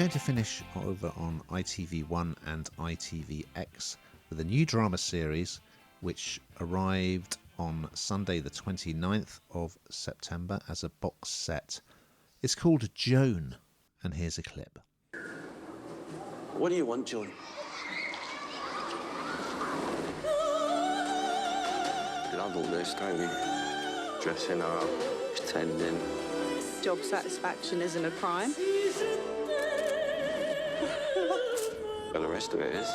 going to finish over on ITV1 and ITVX with a new drama series which arrived on Sunday the 29th of September as a box set. It's called Joan, and here's a clip. What do you want, Joan? Love all this, don't you? Dressing up, pretending. Job satisfaction isn't a crime. Well, the rest of it is.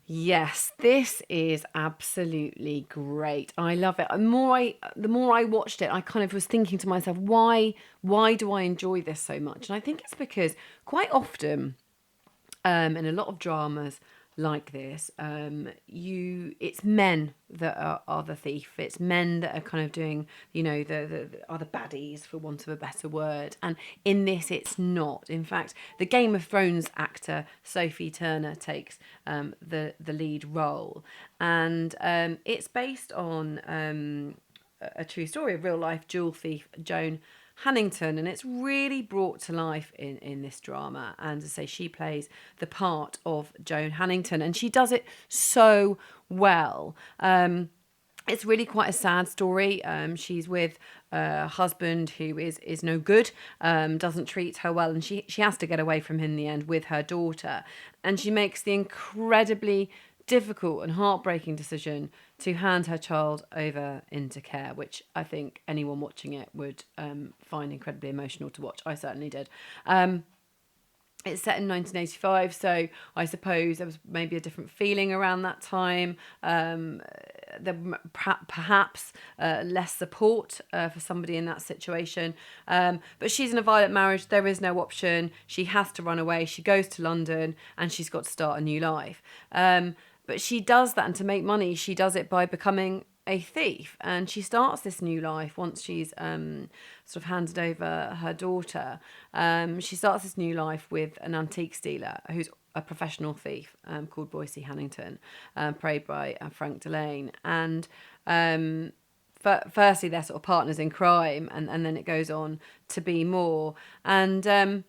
Yes, this is absolutely great. I love it. The more I watched it, I kind of was thinking to myself, why do I enjoy this so much? And I think it's because quite often, in a lot of dramas like this, it's men that are the thief. It's men that are kind of doing, are the baddies, for want of a better word. And in this, it's not. In fact, the Game of Thrones actor Sophie Turner takes the lead role, and it's based on a true story of real life jewel thief Joan Hannington, and it's really brought to life in this drama. And as I say, she plays the part of Joan Hannington, and she does it so well. It's really quite a sad story. She's with a husband who is no good, doesn't treat her well, and she has to get away from him in the end with her daughter. And she makes the incredibly difficult and heartbreaking decision to hand her child over into care, which I think anyone watching it would find incredibly emotional to watch. I certainly did. It's set in 1985, so I suppose there was maybe a different feeling around that time. There perhaps less support for somebody in that situation. But she's in a violent marriage. There is no option. She has to run away. She goes to London and she's got to start a new life. But she does that, and to make money, she does it by becoming a thief. And she starts this new life once she's sort of handed over her daughter. She starts this new life with an antiques dealer who's a professional thief called Boycie Hannington, played by Frank Delane. And firstly, they're sort of partners in crime, and then it goes on to be more. And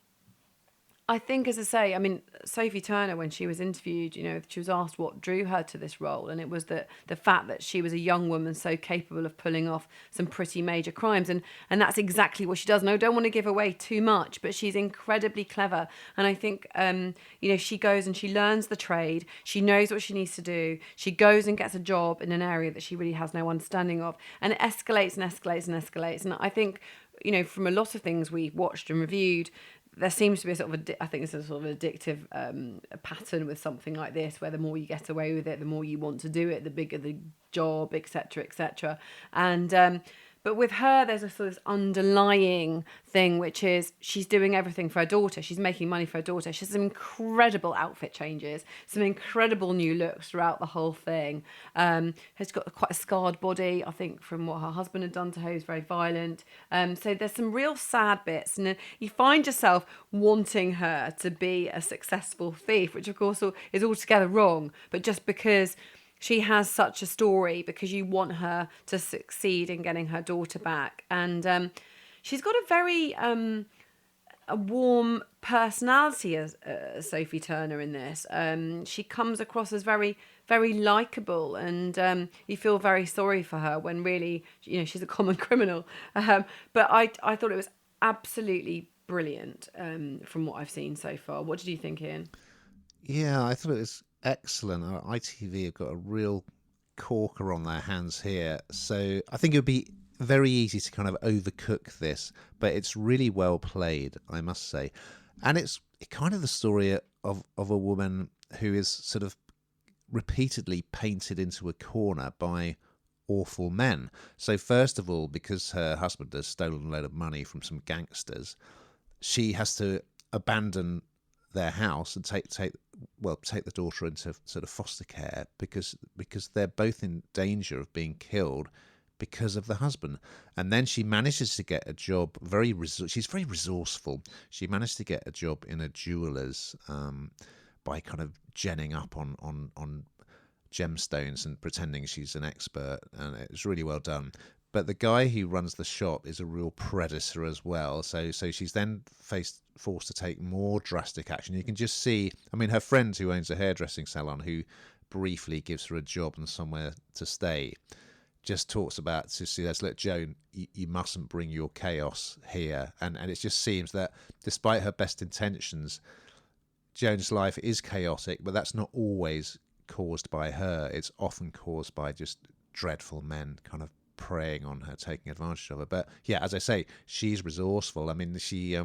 I think, as I say, I mean, Sophie Turner, when she was interviewed, she was asked what drew her to this role, and it was the fact that she was a young woman so capable of pulling off some pretty major crimes, and that's exactly what she does. And I don't want to give away too much, but she's incredibly clever, and I think, she goes and she learns the trade, she knows what she needs to do, she goes and gets a job in an area that she really has no understanding of, and it escalates and escalates and escalates. And I think, from a lot of things we watched and reviewed, there seems to be a sort of, I think it's a sort of addictive pattern with something like this, where the more you get away with it, the more you want to do it, the bigger the job, etc., etc. And but with her, there's a sort of underlying thing, which is she's doing everything for her daughter. She's making money for her daughter. She has some incredible outfit changes, some incredible new looks throughout the whole thing. Has got quite a scarred body, I think, from what her husband had done to her. He was very violent. So there's some real sad bits. And you find yourself wanting her to be a successful thief, which, of course, is altogether wrong. But just because she has such a story, because you want her to succeed in getting her daughter back. And she's got a very a warm personality as Sophie Turner in this. She comes across as very, very likeable, and you feel very sorry for her when really, she's a common criminal. But I thought it was absolutely brilliant from what I've seen so far. What did you think, Ian? Yeah, I thought it was excellent. ITV have got a real corker on their hands here, so I think it would be very easy to kind of overcook this, but it's really well played, I must say. And it's kind of the story of a woman who is sort of repeatedly painted into a corner by awful men. So first of all, because her husband has stolen a load of money from some gangsters, she has to abandon their house and take the daughter into sort of foster care because they're both in danger of being killed because of the husband. And then she manages to get a job. She's very resourceful. She managed to get a job in a jeweller's by kind of genning up on gemstones and pretending she's an expert, and it was really well done. But the guy who runs the shop is a real predator as well. So she's then forced to take more drastic action. You can just see, I mean, her friend who owns a hairdressing salon, who briefly gives her a job and somewhere to stay, just talks about to see this, look, Joan, you mustn't bring your chaos here. And it just seems that despite her best intentions, Joan's life is chaotic, but that's not always caused by her. It's often caused by just dreadful men kind of preying on her, taking advantage of her. But yeah, as I say, she's resourceful. I mean, she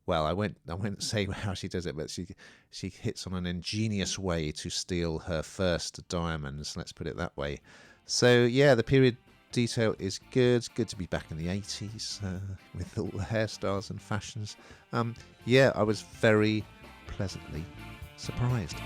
well, I won't say how she does it, but she hits on an ingenious way to steal her first diamonds, let's put it that way. So yeah, the period detail is good. It's good to be back in the 80s with all the hairstyles and fashions. Yeah, I was very pleasantly surprised.